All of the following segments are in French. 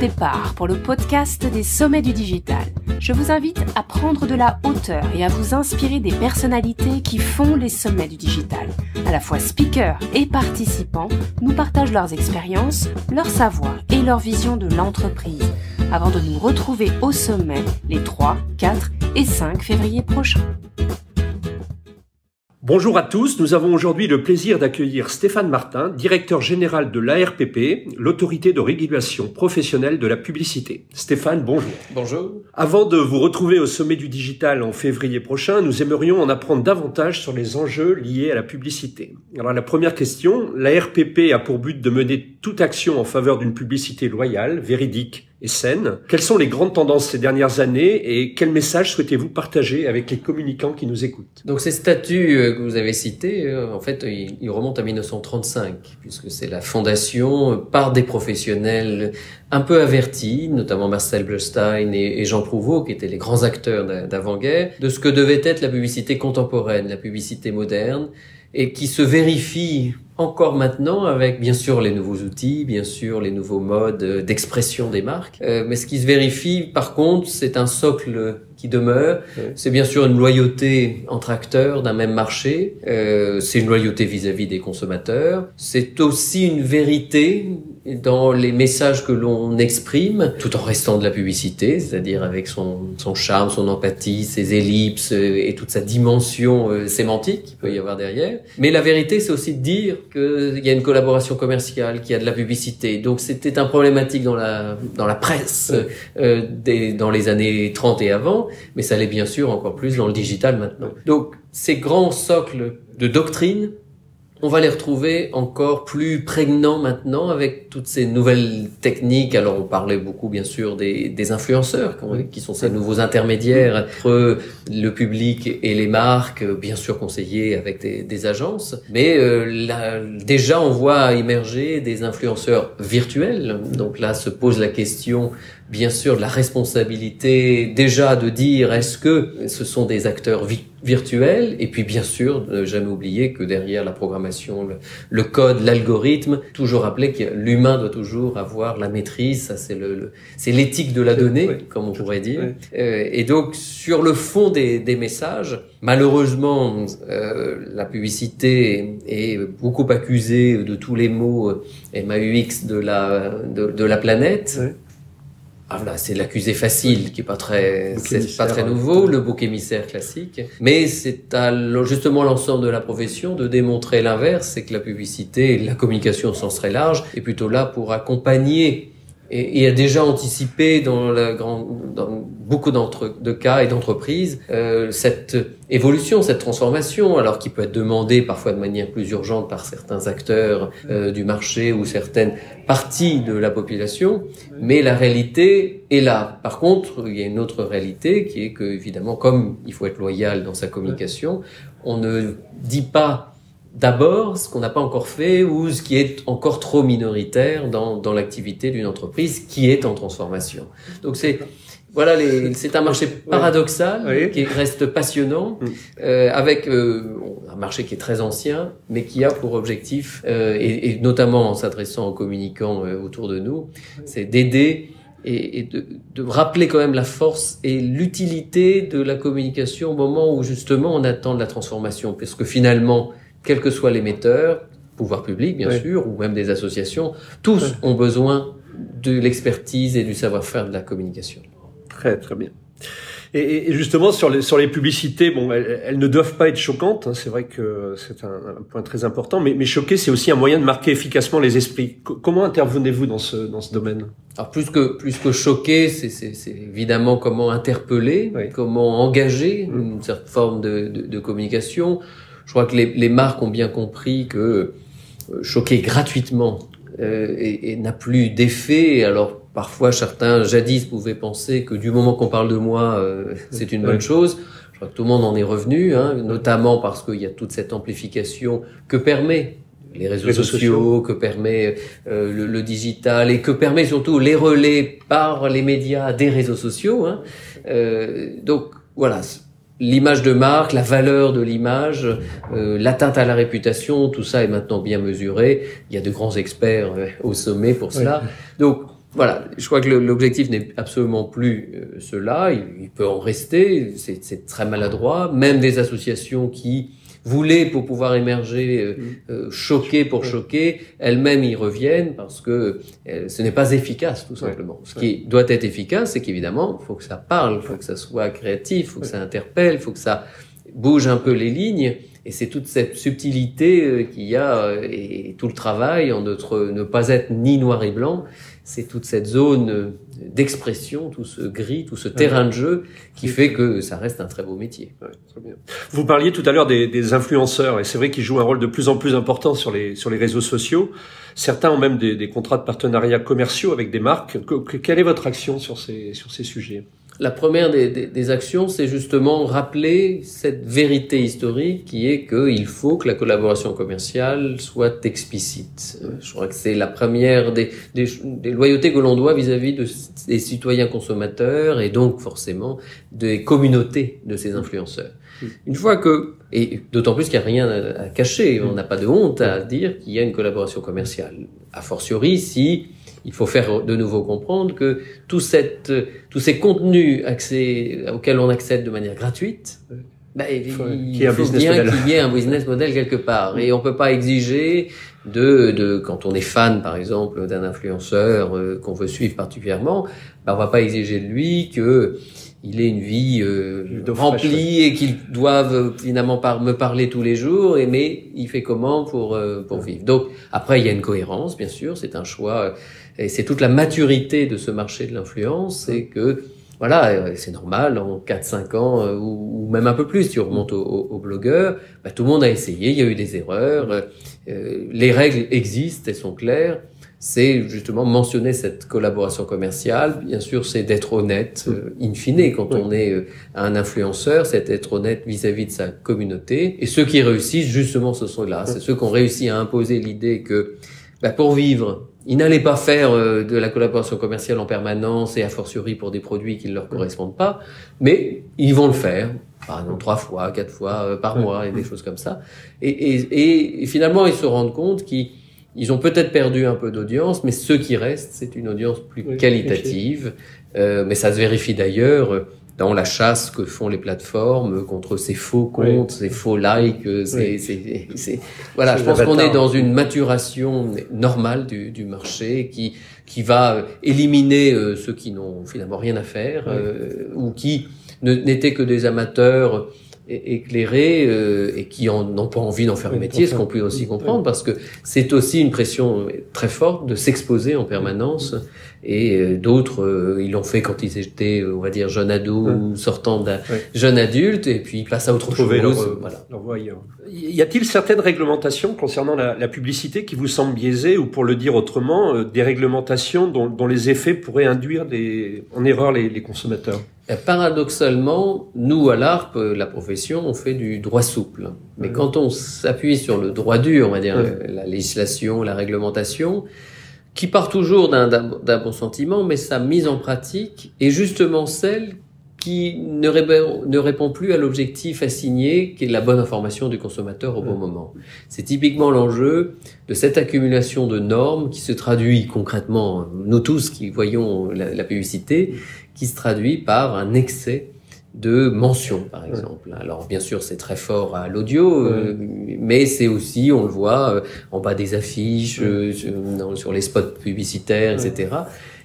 départ pour le podcast des sommets du digital. Je vous invite à prendre de la hauteur et à vous inspirer des personnalités qui font les sommets du digital. À la fois speakers et participants nous partagent leurs expériences, leur savoir et leur vision de l'entreprise avant de nous retrouver au sommet les 3, 4 et 5 février prochains. Bonjour à tous, nous avons aujourd'hui le plaisir d'accueillir Stéphane Martin, directeur général de l'ARPP, l'autorité de régulation professionnelle de la publicité. Stéphane, bonjour. Bonjour. Avant de vous retrouver au sommet du digital en février prochain, nous aimerions en apprendre davantage sur les enjeux liés à la publicité. Alors la première question, l'ARPP a pour but de mener toute action en faveur d'une publicité loyale, véridique et saine. Quelles sont les grandes tendances ces dernières années et quels messages souhaitez-vous partager avec les communicants qui nous écoutent? Donc ces statuts que vous avez cités, en fait, ils remontent à 1935, puisque c'est la fondation par des professionnels un peu avertis, notamment Marcel Bleustein et Jean Prouveau, qui étaient les grands acteurs d'avant-guerre, de ce que devait être la publicité contemporaine, la publicité moderne, et qui se vérifie encore maintenant avec bien sûr les nouveaux outils, bien sûr les nouveaux modes d'expression des marques. Mais ce qui se vérifie par contre, c'est un socle qui demeure. C'est bien sûr une loyauté entre acteurs d'un même marché. C'est une loyauté vis-à-vis des consommateurs. C'est aussi une vérité dans les messages que l'on exprime, tout en restant de la publicité, c'est-à-dire avec son charme, son empathie, ses ellipses et toute sa dimension sémantique qu'il peut y avoir derrière. Mais la vérité, c'est aussi de dire qu'il y a une collaboration commerciale, qu'il y a de la publicité. Donc c'était un problématique dans la presse dans les années 30 et avant, mais ça l'est bien sûr encore plus dans le digital maintenant. Donc ces grands socles de doctrine, on va les retrouver encore plus prégnants maintenant avec toutes ces nouvelles techniques. Alors on parlait beaucoup bien sûr des influenceurs qui sont ces nouveaux intermédiaires entre le public et les marques, bien sûr conseillés avec des agences. Mais là, déjà on voit émerger des influenceurs virtuels. Donc là se pose la question bien sûr de la responsabilité déjà de dire est-ce que ce sont des acteurs virtuels, et puis bien sûr ne jamais oublier que derrière la programmation, le code, l'algorithme, toujours rappeler que l'humain doit toujours avoir la maîtrise. Ça c'est l'éthique de la donnée, comme on pourrait dire. Et donc sur le fond des messages, malheureusement la publicité est beaucoup accusée de tous les mots MAUX de la planète. Ah voilà, c'est l'accusé facile qui est pas très nouveau, le bouc émissaire classique. Mais c'est à justement l'ensemble de la profession de démontrer l'inverse, c'est que la publicité, la communication au sens très large, est plutôt là pour accompagner et a déjà anticipé dans beaucoup de cas et d'entreprises cette évolution, cette transformation, alors qui peut être demandée parfois de manière plus urgente par certains acteurs du marché ou certaines parties de la population, mais la réalité est là. Par contre, il y a une autre réalité qui est que, évidemment, comme il faut être loyal dans sa communication, on ne dit pas d'abord ce qu'on n'a pas encore fait ou ce qui est encore trop minoritaire dans l'activité d'une entreprise qui est en transformation. Donc c'est un marché paradoxal qui reste passionnant avec un marché qui est très ancien mais qui a pour objectif et notamment en s'adressant aux communicants autour de nous, c'est d'aider et de rappeler quand même la force et l'utilité de la communication au moment où justement on attend de la transformation, parce que finalement quels que soient l'émetteur, pouvoir public bien sûr, ou même des associations, tous ont besoin de l'expertise et du savoir-faire de la communication. Très très bien. Et justement sur les publicités, bon, elles ne doivent pas être choquantes. C'est vrai que c'est un point très important, mais choquer, c'est aussi un moyen de marquer efficacement les esprits. Comment intervenez-vous dans ce domaine? Alors plus que choquer, c'est évidemment comment interpeller, comment engager une certaine forme de communication. Je crois que les marques ont bien compris que choquer gratuitement et n'a plus d'effet. Alors parfois certains jadis pouvaient penser que du moment qu'on parle de moi, c'est une bonne chose. Je crois que tout le monde en est revenu, notamment parce qu'il y a toute cette amplification que permet les réseaux sociaux, que permet le digital et que permet surtout les relais par les médias des réseaux sociaux. Donc voilà, l'image de marque, la valeur de l'image, l'atteinte à la réputation, tout ça est maintenant bien mesuré. Il y a de grands experts au sommet pour cela. Donc voilà, je crois que l'objectif n'est absolument plus cela. Il peut en rester, c'est très maladroit. Même des associations qui voulaient, pour pouvoir émerger, choquer pour choquer, elles-mêmes y reviennent parce que ce n'est pas efficace, tout simplement. Ce qui doit être efficace, c'est qu'évidemment, il faut que ça parle, il faut que ça soit créatif, il faut que ça interpelle, il faut que ça bouge un peu les lignes. Et c'est toute cette subtilité qu'il y a et tout le travail en ne pas être ni noir et blanc. C'est toute cette zone d'expression, tout ce gris, tout ce terrain de jeu qui fait que ça reste un très beau métier. Ouais, très bien. Vous parliez tout à l'heure des influenceurs, et c'est vrai qu'ils jouent un rôle de plus en plus important sur les réseaux sociaux. Certains ont même des contrats de partenariat commerciaux avec des marques. Quelle est votre action sur ces sujets ? La première des actions, c'est justement rappeler cette vérité historique qui est qu'il faut que la collaboration commerciale soit explicite. Je crois que c'est la première des loyautés que l'on doit vis-à-vis des citoyens consommateurs et donc forcément des communautés de ces influenceurs. Une fois que, et d'autant plus qu'il n'y a rien à cacher, on n'a pas de honte à dire qu'il y a une collaboration commerciale. A fortiori, si il faut faire de nouveau comprendre que tous ces contenus auxquels on accède de manière gratuite, il faut bien qu'il y ait un business model quelque part. Et on peut pas exiger quand on est fan, par exemple, d'un influenceur qu'on veut suivre particulièrement, on va pas exiger de lui que il ait une vie remplie et qu'il doive finalement me parler tous les jours. Mais il fait comment pour vivre? Donc après, il y a une cohérence, bien sûr, c'est un choix. Et c'est toute la maturité de ce marché de l'influence, c'est que, voilà, c'est normal, en 4-5 ans, ou même un peu plus, si on remonte aux blogueurs, tout le monde a essayé, il y a eu des erreurs, les règles existent, elles sont claires, c'est justement mentionner cette collaboration commerciale, bien sûr, c'est d'être honnête, in fine, quand on est un influenceur, c'est d'être honnête vis-à-vis de sa communauté, et ceux qui réussissent, justement, ce sont là, c'est ceux qui ont réussi à imposer l'idée que, pour vivre, ils n'allaient pas faire de la collaboration commerciale en permanence et a fortiori pour des produits qui ne leur correspondent pas, mais ils vont le faire, par exemple 3 fois, 4 fois par mois et des choses comme ça. Et finalement, ils se rendent compte qu'ils ont peut-être perdu un peu d'audience, mais ce qui reste, c'est une audience plus qualitative. Mais ça se vérifie d'ailleurs dans la chasse que font les plateformes contre ces faux comptes, ces faux likes, voilà, je pense qu'on est dans une maturation normale du marché qui va éliminer ceux qui n'ont finalement rien à faire ou qui n'étaient que des amateurs éclairés et qui n'ont pas envie d'en faire un métier, ce qu'on peut aussi comprendre parce que c'est aussi une pression très forte de s'exposer en permanence et d'autres ils l'ont fait quand ils étaient on va dire jeunes ados ou sortant d'un jeune adulte et puis ils passent à autre chose. Leur voie ailleurs. Y a-t-il certaines réglementations concernant la publicité qui vous semblent biaisées ou pour le dire autrement des réglementations dont les effets pourraient induire en erreur les consommateurs? Paradoxalement, nous à l'ARP, la profession, on fait du droit souple. Mais quand on s'appuie sur le droit dur, on va dire la législation, la réglementation, qui part toujours d'un bon sentiment, mais sa mise en pratique est justement celle qui ne répond plus à l'objectif assigné, qui est la bonne information du consommateur au bon moment. C'est typiquement l'enjeu de cette accumulation de normes qui se traduit concrètement, nous tous qui voyons la publicité, qui se traduit par un excès de mentions, par exemple. Alors, bien sûr, c'est très fort à l'audio, mais c'est aussi, on le voit, en bas des affiches, sur les spots publicitaires, etc.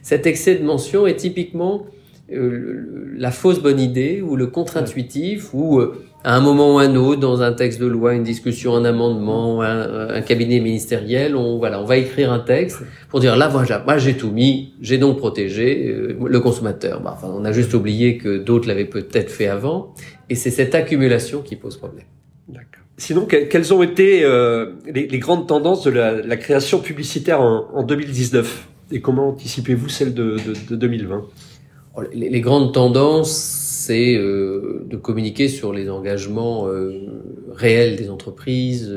Cet excès de mentions est typiquement la fausse bonne idée ou le contre-intuitif ou à un moment ou un autre dans un texte de loi, une discussion, un amendement, un cabinet ministériel, on va écrire un texte pour dire là voilà, moi j'ai tout mis, j'ai donc protégé le consommateur. On a juste oublié que d'autres l'avaient peut-être fait avant et c'est cette accumulation qui pose problème. D'accord. Sinon, quelles ont été les grandes tendances de la création publicitaire en 2019 et comment anticipez-vous celle de 2020? Les grandes tendances, c'est de communiquer sur les engagements réels des entreprises,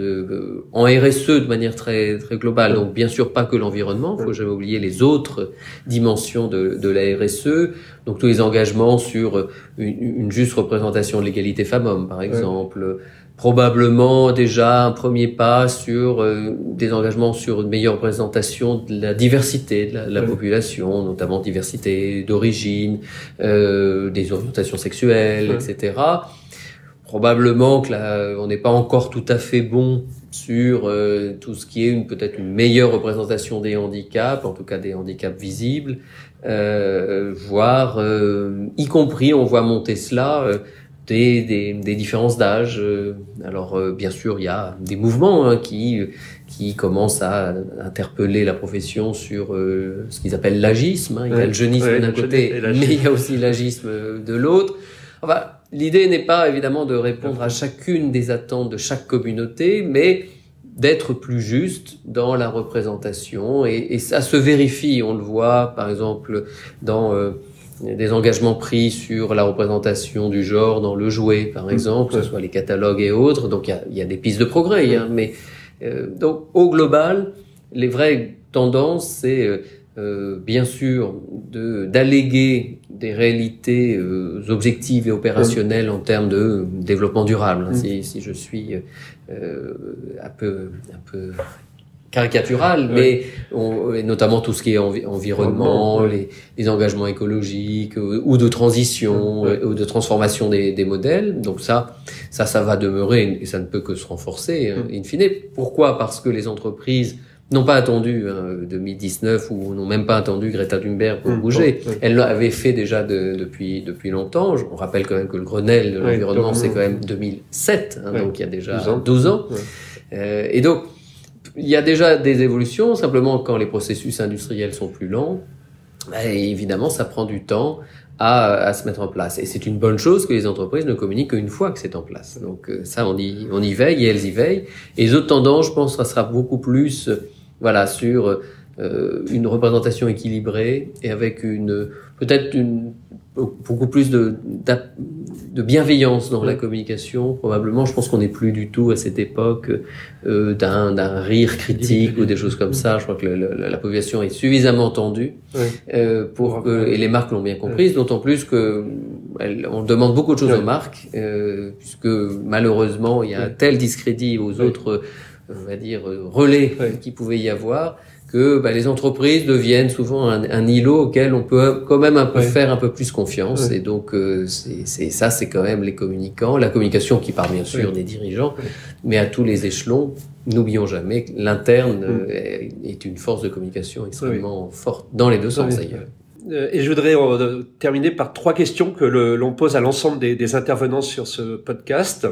en RSE de manière très très globale. Donc bien sûr pas que l'environnement, il faut jamais oublier les autres dimensions de la RSE. Donc tous les engagements sur une juste représentation de l'égalité femmes-hommes, par exemple, probablement déjà un premier pas sur des engagements sur une meilleure représentation de la diversité de la population, notamment diversité d'origine, des orientations sexuelles, etc. Probablement que là, on n'est pas encore tout à fait bon sur tout ce qui est peut-être une meilleure représentation des handicaps, en tout cas des handicaps visibles, voire y compris on voit monter cela des différences d'âge. Alors bien sûr il y a des mouvements qui commencent à interpeller la profession sur ce qu'ils appellent l'agisme. Il y a le jeunisme d'un côté, mais il y a aussi l'agisme de l'autre. Enfin, l'idée n'est pas évidemment de répondre à chacune des attentes de chaque communauté, mais d'être plus juste dans la représentation, et ça se vérifie. On le voit par exemple dans des engagements pris sur la représentation du genre dans le jouet, par exemple, que ce soit les catalogues et autres. Donc il y a des pistes de progrès, hein, mais donc au global, les vraies tendances, c'est bien sûr d'alléguer des réalités objectives et opérationnelles en termes de développement durable. Si je suis un peu caricatural, mais et notamment tout ce qui est environnement, les engagements écologiques ou de transition ou de transformation des modèles. Donc ça va demeurer, et ça ne peut que se renforcer in fine. Pourquoi? Parce que les entreprises n'ont pas attendu 2019 ou n'ont même pas attendu Greta Thunberg pour bouger. Elle l'avait fait déjà depuis longtemps. On rappelle quand même que le Grenelle de l'environnement, c'est quand même 2007, donc il y a déjà 12 ans. Et donc, il y a déjà des évolutions. Simplement, quand les processus industriels sont plus lents, évidemment, ça prend du temps à se mettre en place. Et c'est une bonne chose que les entreprises ne communiquent qu'une fois que c'est en place. Donc ça, on y veille et elles y veillent. Et les autres tendances, je pense, ça sera beaucoup plus sur une représentation équilibrée et avec peut-être beaucoup plus de bienveillance dans la communication. Probablement, je pense qu'on n'est plus du tout à cette époque d'un rire critique ou des choses comme ça. Je crois que la population est suffisamment tendue et les marques l'ont bien comprise, d'autant plus que on demande beaucoup de choses aux marques, puisque malheureusement il y a un tel discrédit aux autres on va dire relais qu'il pouvait y avoir, que les entreprises deviennent souvent un îlot auquel on peut quand même faire un peu plus confiance. Et donc c'est quand même les communicants, la communication qui part bien sûr des dirigeants, mais à tous les échelons. N'oublions jamais que l'interne est une force de communication extrêmement forte dans les deux sens d'ailleurs. Et je voudrais terminer par 3 questions que l'on pose à l'ensemble des intervenants sur ce podcast.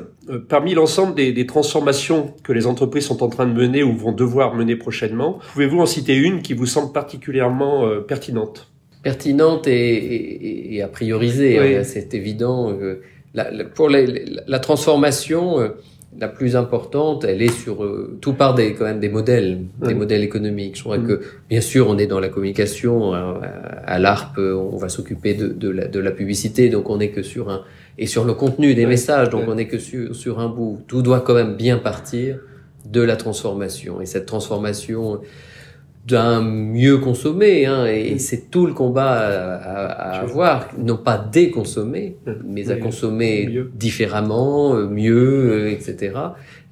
Parmi l'ensemble des transformations que les entreprises sont en train de mener ou vont devoir mener prochainement, pouvez-vous en citer une qui vous semble particulièrement pertinente? Pertinente et à prioriser, c'est évident. Pour la transformation, la plus importante, elle est sur tout part quand même des modèles économiques. Je crois que bien sûr on est dans la communication, à l'ARP on va s'occuper de la publicité, donc on est que sur et sur le contenu des messages, donc on est que sur un bout. Tout doit quand même bien partir de la transformation, et cette transformation d'un mieux consommer, et c'est tout le combat à avoir, non pas déconsommer, mais à consommer différemment, mieux, etc.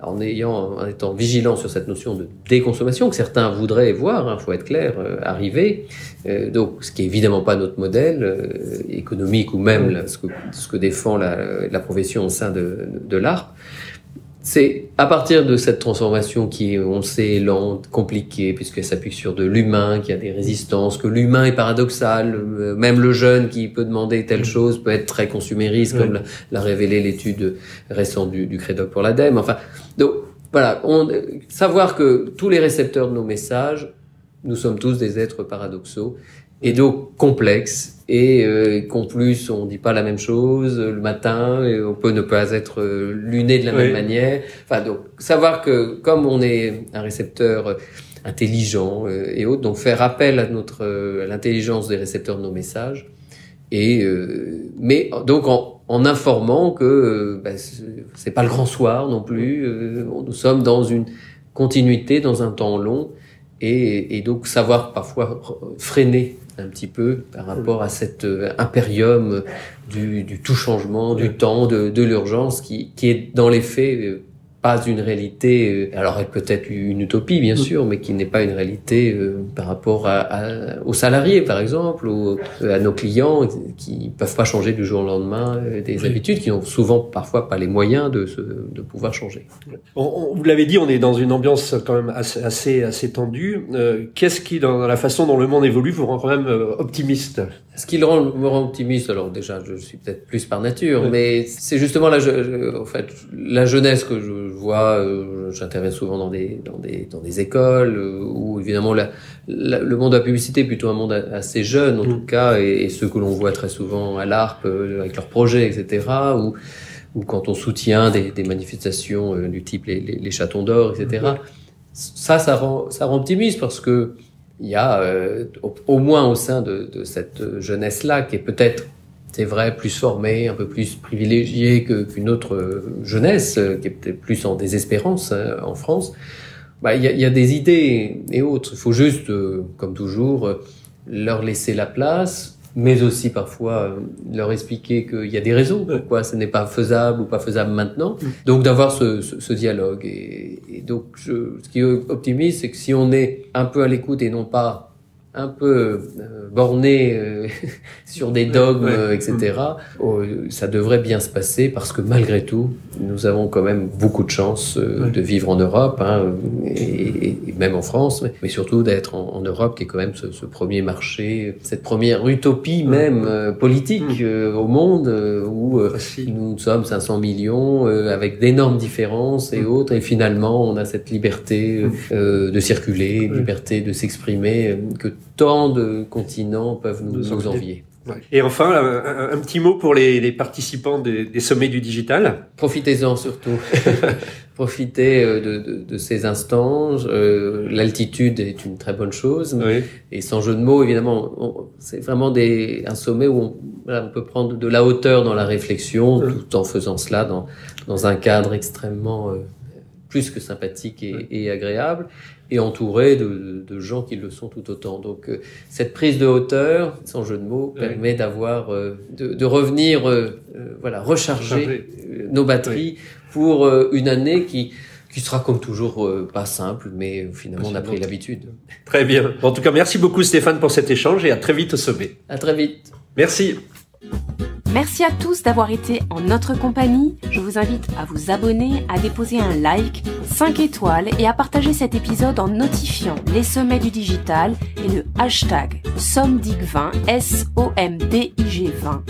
En étant vigilant sur cette notion de déconsommation que certains voudraient voir, faut être clair, arriver. Donc, ce qui est évidemment pas notre modèle économique ou même ce que défend la profession au sein de l'ARP. C'est à partir de cette transformation qui est, on le sait, lente, compliquée, puisqu'elle s'appuie sur de l'humain, qu'il y a des résistances, que l'humain est paradoxal, même le jeune qui peut demander telle chose peut être très consumériste, comme l'a révélé l'étude récente du Crédoc pour l'ADEME. Enfin, donc voilà, savoir que tous les récepteurs de nos messages, nous sommes tous des êtres paradoxaux et donc complexes, et qu'en plus on dit pas la même chose le matin, et on peut ne pas être luné de la même manière. Enfin, donc savoir que comme on est un récepteur intelligent et autres, donc faire appel à l'intelligence des récepteurs de nos messages, et mais donc en informant que c'est pas le grand soir non plus. Nous sommes dans une continuité, dans un temps long. et donc savoir parfois freiner un petit peu par rapport à cet impérium du tout changement, du temps, de l'urgence qui est dans les faits pas une réalité, alors elle peut être une utopie bien sûr, mais qui n'est pas une réalité par rapport aux salariés par exemple, ou à nos clients qui peuvent pas changer du jour au lendemain des habitudes, qui ont souvent parfois pas les moyens de pouvoir changer. Vous l'avez dit, on est dans une ambiance quand même assez tendue. Qu'est-ce qui, dans la façon dont le monde évolue, vous rend quand même optimiste? Ce qui me rend optimiste, alors déjà, je suis peut-être plus par nature, mais c'est justement en fait, la jeunesse que je vois. J'interviens souvent dans des écoles où évidemment le monde de la publicité est plutôt un monde assez jeune en tout cas, et ceux que l'on voit très souvent à l'ARP avec leurs projets, etc. Ou quand on soutient des manifestations du type les chatons d'or, etc. Ça rend optimiste parce que il y a au moins au sein de cette jeunesse-là qui est peut-être, c'est vrai, plus formée, un peu plus privilégiée qu'une autre jeunesse qui est peut-être plus en désespérance en France. Il y a des idées et autres. Il faut juste, comme toujours, leur laisser la place, mais aussi parfois leur expliquer qu'il y a des raisons pourquoi ce n'est pas faisable ou pas faisable maintenant. Donc d'avoir ce dialogue. Et donc ce qui est optimiste, c'est que si on est un peu à l'écoute et non pas un peu borné sur des dogmes, etc., ça devrait bien se passer parce que malgré tout, nous avons quand même beaucoup de chance de vivre en Europe, et même en France, mais surtout d'être en Europe qui est quand même ce premier marché, cette première utopie même politique au monde où nous sommes 500 millions avec d'énormes différences et autres, et finalement on a cette liberté de circuler, liberté de s'exprimer que tant de continents peuvent nous envier. Et enfin, un petit mot pour les participants des sommets du digital. Profitez-en surtout. Profitez de ces instants. L'altitude est une très bonne chose. Et sans jeu de mots, évidemment, c'est vraiment un sommet où on peut prendre de la hauteur dans la réflexion, tout en faisant cela dans un cadre extrêmement plus que sympathique et agréable, et entouré de gens qui le sont tout autant. Donc cette prise de hauteur, sans jeu de mots, permet d'avoir de revenir recharger nos batteries pour une année qui sera comme toujours pas simple, mais finalement on a pris l'habitude. Très bien. En tout cas, merci beaucoup Stéphane pour cet échange, et à très vite au sommet. À très vite. Merci. Merci à tous d'avoir été en notre compagnie. Je vous invite à vous abonner, à déposer un like, 5 étoiles et à partager cet épisode en notifiant les sommets du digital et le hashtag SOMDIG20, SOMDIG20.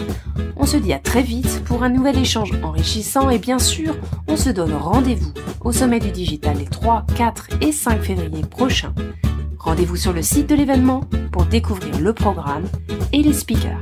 On se dit à très vite pour un nouvel échange enrichissant, et bien sûr, on se donne rendez-vous au sommet du digital les 3, 4 et 5 février prochains. Rendez-vous sur le site de l'événement pour découvrir le programme et les speakers.